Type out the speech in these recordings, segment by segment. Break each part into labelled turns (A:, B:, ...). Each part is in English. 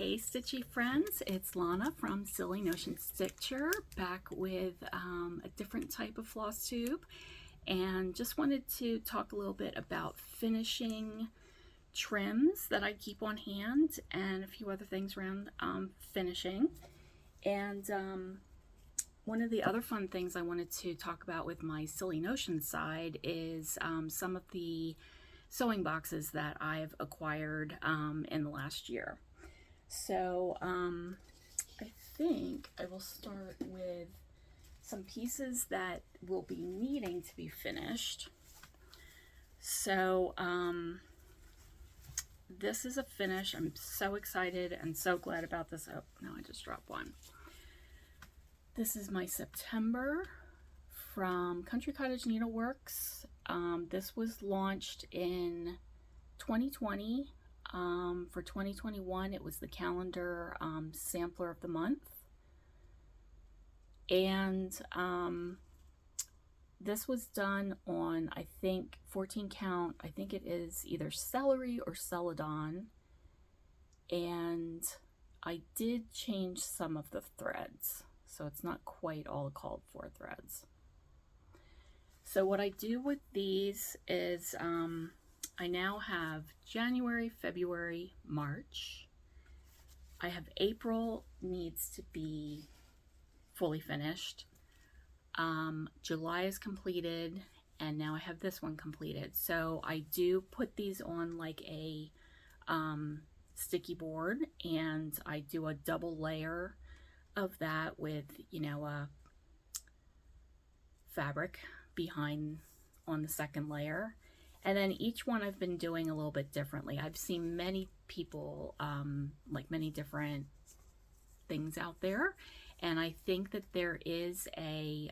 A: Hey Stitchy friends, it's Lana from Silly Notion Stitcher, back with a different type of floss tube, and just wanted to talk a little bit about finishing trims that I keep on hand and a few other things around finishing. And one of the other fun things I wanted to talk about with my Silly Notion side is some of the sewing boxes that I've acquired in the last year. So I think I will start with some pieces that will be needing to be finished. So this is a finish. I'm so excited and so glad about this. Oh, no, I just dropped one. This is my September from Cottage Needleworks. This was launched in 2020. For 2021, it was the calendar sampler of the month. And this was done on, I think, 14 count. I think it is either celery or celadon. And I did change some of the threads, so it's not quite all called for threads. So what I do with these is I now have January, February, March. I have April needs to be fully finished. July is completed, and now I have this one completed. So I do put these on like a sticky board, and I do a double layer of that with, you know, a fabric behind on the second layer. And then each one I've been doing a little bit differently. I've seen many people, like many different things out there. And I think that there is a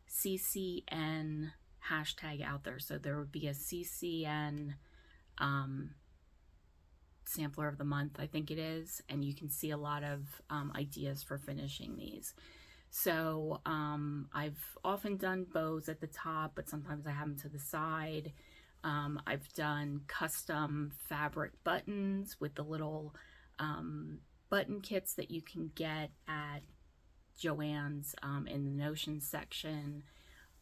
A: CCN hashtag out there. So there would be a CCN sampler of the month, I think it is. And you can see a lot of ideas for finishing these. So I've often done bows at the top, but sometimes I have them to the side. I've done custom fabric buttons with the little button kits that you can get at Joanns in the Notion section.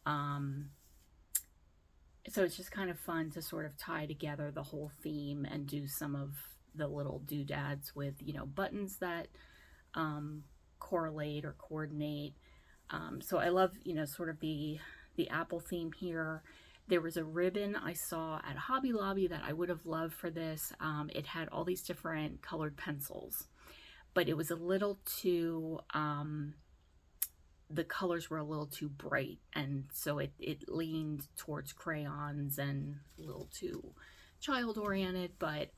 A: So it's just kind of fun to sort of tie together the whole theme and do some of the little doodads with, you know, buttons that correlate or coordinate. So I love, you know, sort of the apple theme here. There was a ribbon I saw at Hobby Lobby that I would have loved for this. It had all these different colored pencils, but it was a little too, the colors were a little too bright, and so it leaned towards crayons and a little too child-oriented, but,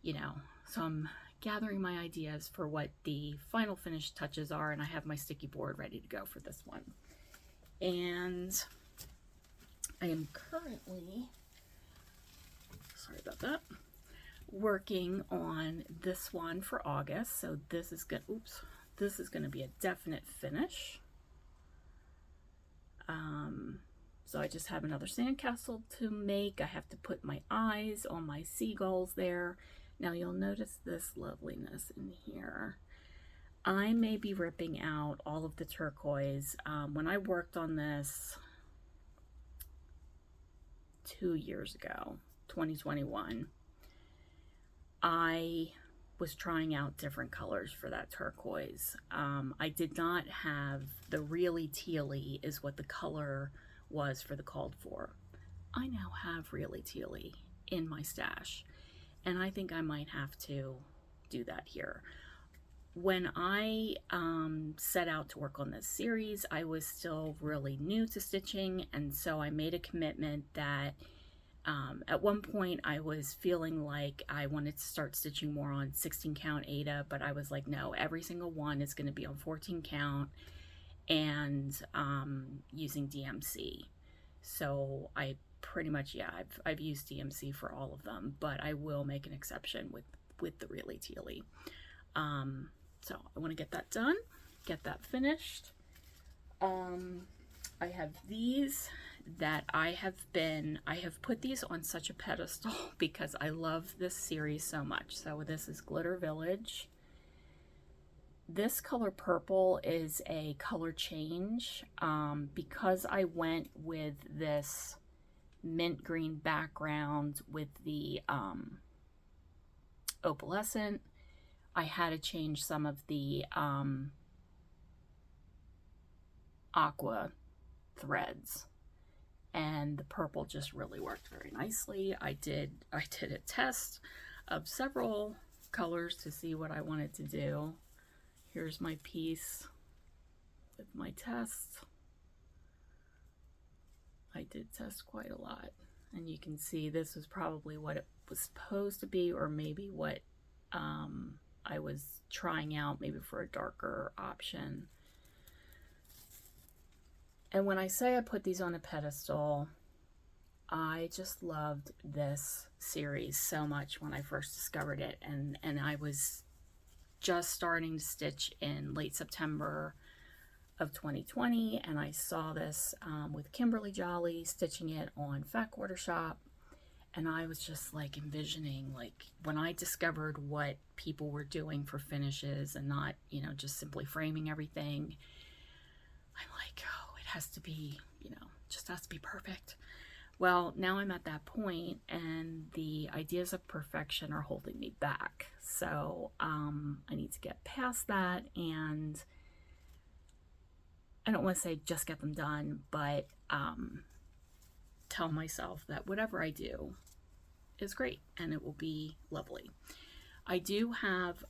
A: you know, so I'm gathering my ideas for what the final finished touches are, and I have my sticky board ready to go for this one. And I am currently, sorry about that, working on this one for August. So this is good. Oops, this is going to be a definite finish. So I just have another sandcastle to make. I have to put my eyes on my seagulls there. Now you'll notice this loveliness in here. I may be ripping out all of the turquoise. When I worked on this 2 years ago, 2021, I was trying out different colors for that turquoise. I did not have the really tealy is what the color was for the called for. I now have really tealy in my stash, and I think I might have to do that here. When I set out to work on this series, I was still really new to stitching, and so I made a commitment that at one point I was feeling like I wanted to start stitching more on 16 count Aida, but I was like, no, every single one is going to be on 14 count and using DMC. So I pretty much, yeah, I've used DMC for all of them, but I will make an exception with the really tealy. So I want to get that done, get that finished. I have these that I have put these on such a pedestal because I love this series so much. So this is Glitter Village. This color purple is a color change because I went with this mint green background with the opalescent. I had to change some of the aqua threads, and the purple just really worked very nicely. I did a test of several colors to see what I wanted to do. Here's my piece with my test. I did test quite a lot, and you can see this was probably what it was supposed to be, or maybe what I was trying out, maybe for a darker option. And when I say I put these on a pedestal, I just loved this series so much when I first discovered it, and I was just starting to stitch in late September of 2020, and I saw this with Kimberly Jolly stitching it on Fat Quarter Shop, and I was just like envisioning, like when I discovered what people were doing for finishes and not, you know, just simply framing everything, I'm like, oh, it has to be, you know, just has to be perfect. Well, now I'm at that point, and the ideas of perfection are holding me back. So I need to get past that, and I don't want to say just get them done, but tell myself that whatever I do is great and it will be lovely. I do have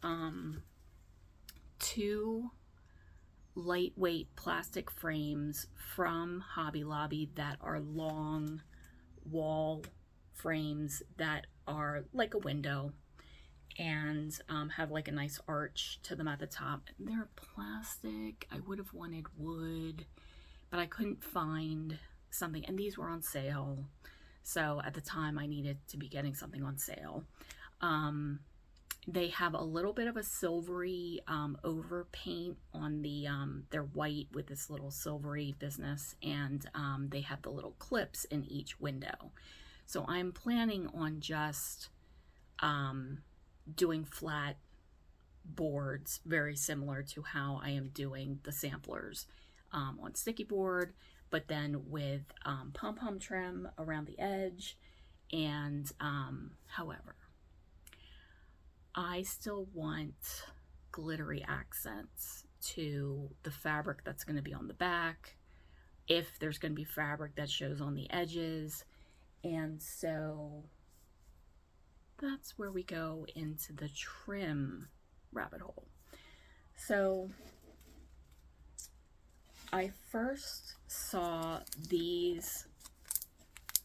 A: 2 lightweight plastic frames from Hobby Lobby that are long wall frames that are like a window and have like a nice arch to them at the top. They're plastic. I would have wanted wood, but I couldn't find something, and these were on sale. So at the time I needed to be getting something on sale. They have a little bit of a silvery over paint on the, they're white with this little silvery business, and they have the little clips in each window. So I'm planning on just doing flat boards, very similar to how I am doing the samplers on sticky board, but then with pom-pom trim around the edge. And however, I still want glittery accents to the fabric that's going to be on the back, if there's going to be fabric that shows on the edges. And so that's where we go into the trim rabbit hole. So I first saw these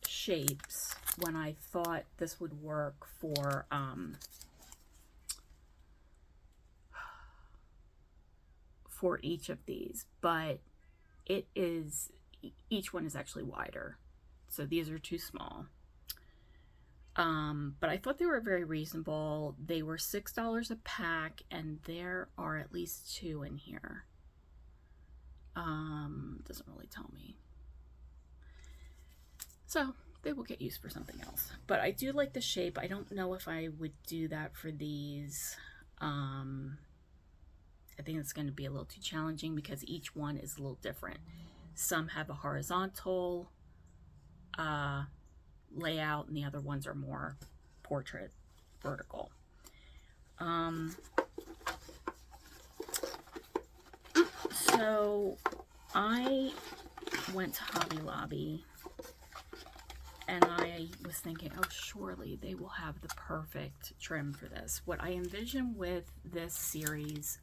A: shapes when I thought this would work for each of these, but it is, each one is actually wider. So these are too small. But I thought they were very reasonable. They were $6 a pack, and there are at least 2 in here. Doesn't really tell me. So they will get used for something else. But I do like the shape. I don't know if I would do that for these. I think it's going to be a little too challenging because each one is a little different. Some have a horizontal layout, and the other ones are more portrait vertical. So I went to Hobby Lobby, and I was thinking, oh, surely they will have the perfect trim for this. What I envision with this series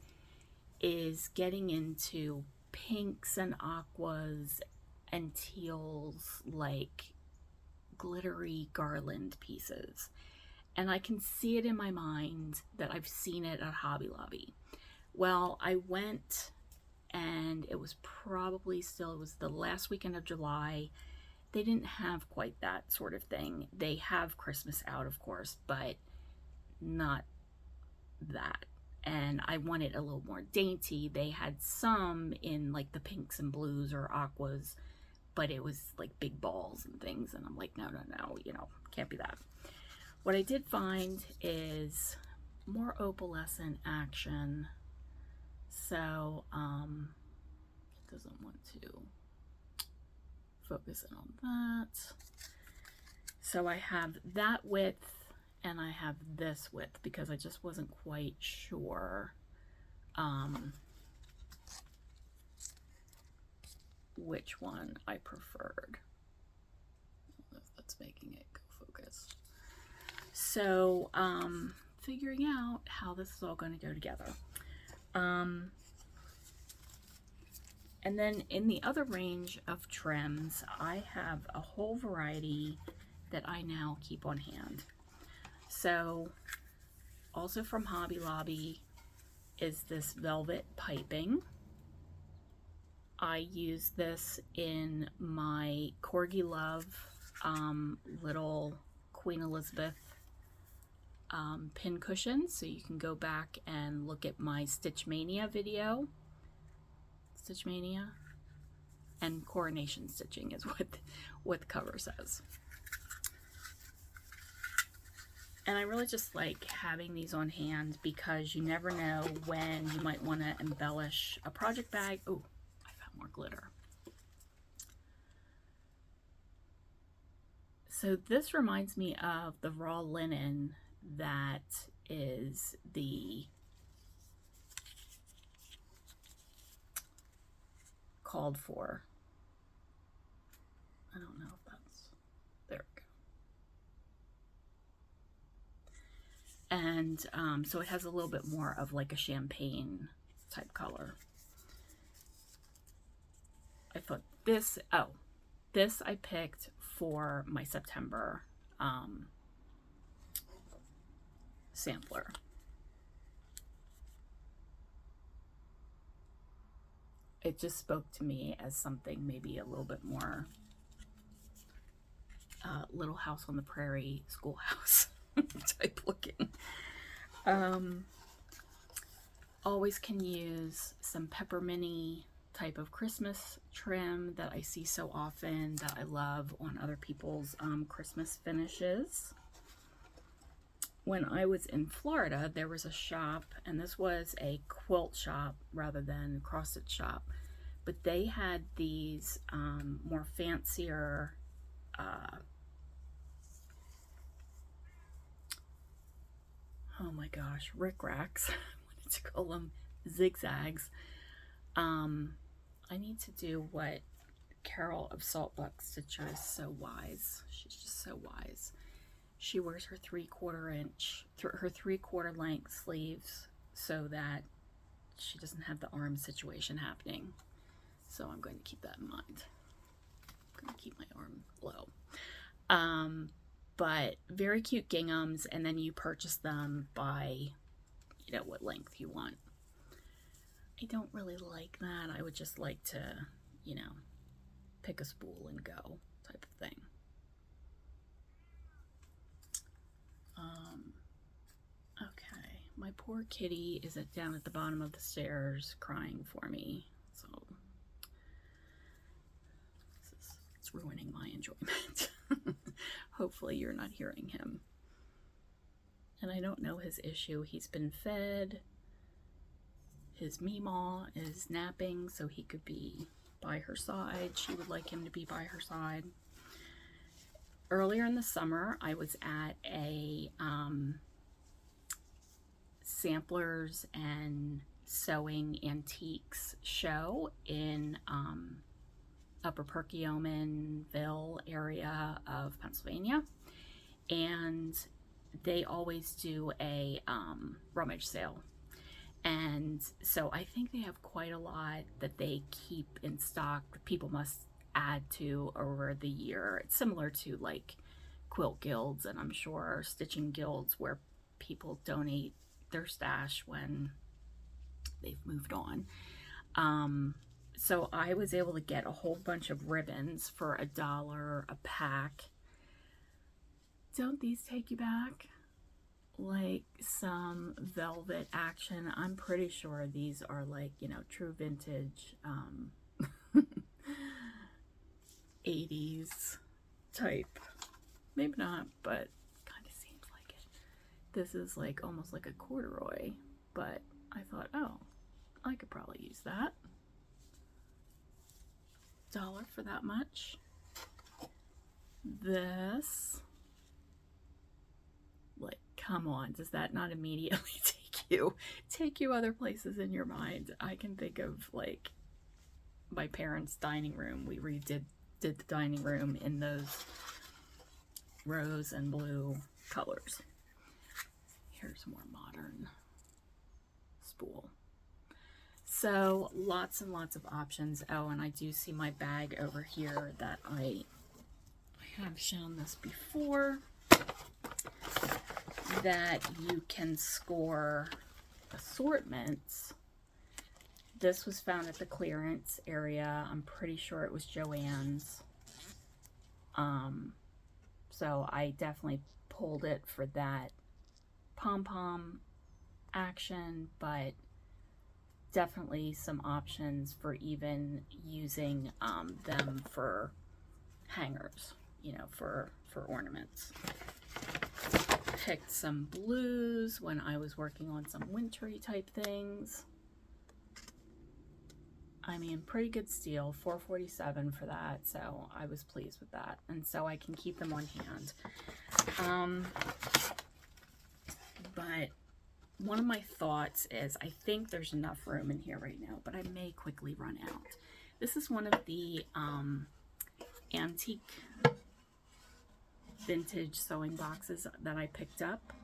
A: is getting into pinks and aquas and teals, like glittery garland pieces. And I can see it in my mind that I've seen it at Hobby Lobby. Well, I went, and it was probably still, it was the last weekend of July. They didn't have quite that sort of thing. They have Christmas out, of course, but not that. And I wanted a little more dainty. They had some in like the pinks and blues or aquas, but it was like big balls and things, and I'm like, no, no, no, you know, can't be that. What I did find is more opalescent action, so it doesn't want to focus in on that. So I have that width and I have this width because I just wasn't quite sure which one I preferred. I don't know if that's making it go focus. So figuring out how this is all going to go together. And then in the other range of trims, I have a whole variety that I now keep on hand. So also from Hobby Lobby is this velvet piping. I use this in my Corgi Love little Queen Elizabeth pin cushion, so you can go back and look at my Stitch Mania video. Stitch Mania and coronation stitching is what the cover says. And I really just like having these on hand because you never know when you might want to embellish a project bag. Oh, I found more glitter. So this reminds me of the raw linen that is the called for. I don't know if that's, there we go. And so it has a little bit more of like a champagne type color. I thought this, oh, this I picked for my September sampler. It just spoke to me as something maybe a little bit more Little House on the Prairie schoolhouse type looking. Always can use some pepperminty type of Christmas trim that I see so often that I love on other people's Christmas finishes. When I was in Florida, there was a shop, and this was a quilt shop rather than cross stitch shop, but they had these more fancier oh my gosh, rickracs. I wanted to call them zigzags. I need to do what Carol of Saltbuck Stitcher is so wise. She's just so wise. She wears her 3/4 inch, her 3/4 length sleeves so that she doesn't have the arm situation happening. So I'm going to keep that in mind. I'm going to keep my arm low. But very cute ginghams, and then you purchase them by, you know, what length you want. I don't really like that. I would just like to, you know, pick a spool and go type of thing. Okay, my poor kitty is down at the bottom of the stairs crying for me, so it's ruining my enjoyment. Hopefully you're not hearing him. And I don't know his issue. He's been fed. His Meemaw is napping, so he could be by her side. She would like him to be by her side. Earlier in the summer, I was at a samplers and sewing antiques show in Upper Perkiomenville area of Pennsylvania, and they always do a rummage sale, and so I think they have quite a lot that they keep in stock that people must add to over the year. It's similar to like quilt guilds, and I'm sure stitching guilds where people donate their stash when they've moved on. So I was able to get a whole bunch of ribbons for $1 a pack. Don't these take you back? Like some velvet action. I'm pretty sure these are like, you know, true vintage 80s type. Maybe not, but kind of seems like it. This is like almost like a corduroy, but I thought, oh, I could probably use that. $1 for that much. This, like, come on, does that not immediately take you other places in your mind? I can think of like my parents' dining room. We redid the dining room in those rose and blue colors. Here's a more modern spool. So lots and lots of options. Oh, and I do see my bag over here that I have shown this before, that you can score assortments. This was found at the clearance area. I'm pretty sure it was Joann's. So I definitely pulled it for that pom-pom action, but definitely some options for even using them for hangers, you know, for ornaments. Picked some blues when I was working on some wintry type things. I mean, pretty good steal, $4.47 for that, so I was pleased with that, and so I can keep them on hand. But one of my thoughts is, I think there's enough room in here right now, but I may quickly run out. This is one of the antique vintage sewing boxes that I picked up.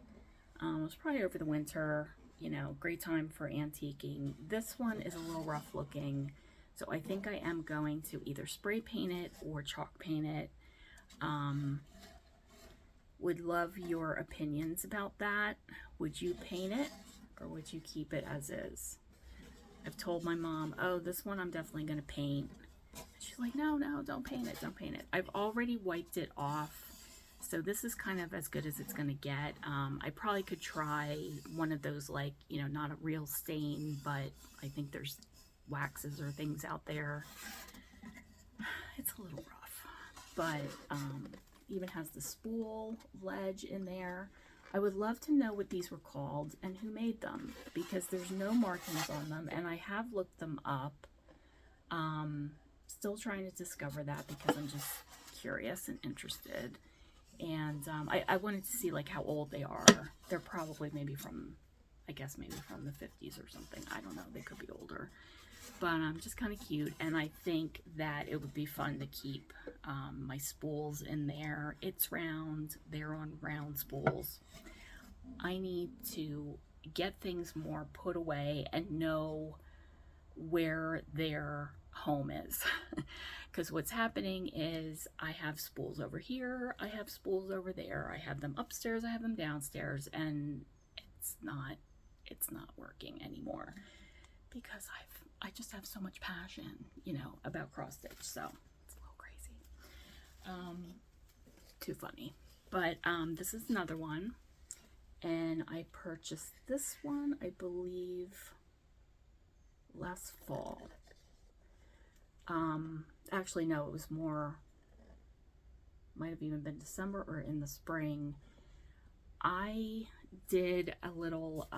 A: It was probably over the winter, you know, great time for antiquing. This one is a little rough looking, so I think I am going to either spray paint it or chalk paint it. Would love your opinions about that. Would you paint it or would you keep it as is? I've told my mom, oh, this one I'm definitely going to paint. She's like, no, don't paint it, don't paint it. I've already wiped it off, so this is kind of as good as it's going to get. I probably could try one of those, like, you know, not a real stain, but I think there's waxes or things out there. It's a little rough, but even has the spool ledge in there. I would love to know what these were called and who made them, because there's no markings on them, and I have looked them up. Still trying to discover that because I'm just curious and interested, and I wanted to see like how old they are. They're probably maybe from, I guess maybe from the 50s or something. I don't know, they could be older, but just kind of cute, and I think that it would be fun to keep my spools in there. It's round, they're on round spools. I need to get things more put away and know where their home is, because what's happening is I have spools over here, I have spools over there, I have them upstairs, I have them downstairs, and it's not working anymore, because I just have so much passion, you know, about cross stitch, so it's a little crazy. Too funny. But this is another one, and I purchased this one, I believe, last fall. Actually, no, it was more, might have even been December or in the spring. I did a little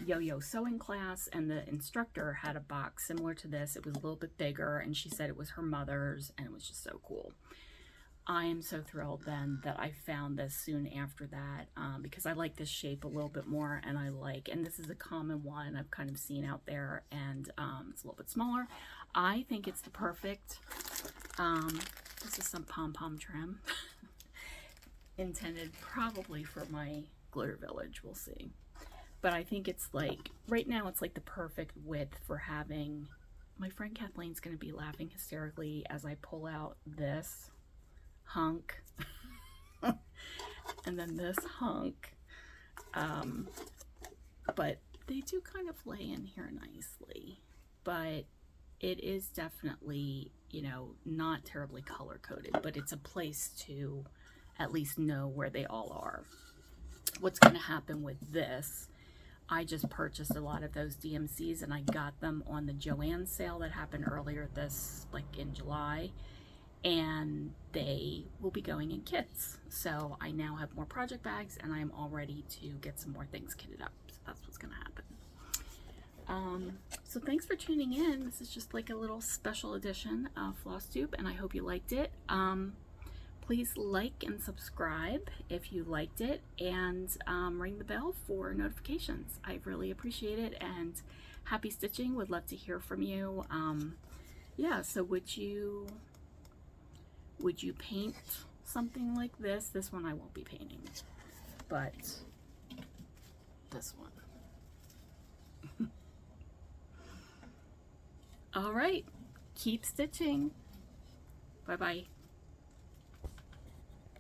A: yo-yo sewing class, and the instructor had a box similar to this. It was a little bit bigger, and she said it was her mother's, and it was just so cool. I am so thrilled then that I found this soon after that, because I like this shape a little bit more, and and this is a common one I've kind of seen out there, and it's a little bit smaller. I think it's the perfect, this is some pom-pom trim, intended probably for my glitter village, we'll see. But I think it's like, right now it's like the perfect width for having, my friend Kathleen's going to be laughing hysterically as I pull out this hunk and then this hunk, but they do kind of lay in here nicely, but it is definitely, you know, not terribly color coded, but it's a place to at least know where they all are. What's going to happen with this, I just purchased a lot of those DMCs, and I got them on the Joanns sale that happened earlier like in July, and they will be going in kits. So I now have more project bags, and I'm all ready to get some more things kitted up. So that's what's gonna happen. So thanks for tuning in. This is just like a little special edition of FLOSSTUBE, and I hope you liked it. Please like and subscribe if you liked it, and ring the bell for notifications. I really appreciate it, and happy stitching. Would love to hear from you. Yeah, so would you paint something like this? This one I won't be painting, but this one. All right, keep stitching. Bye-bye.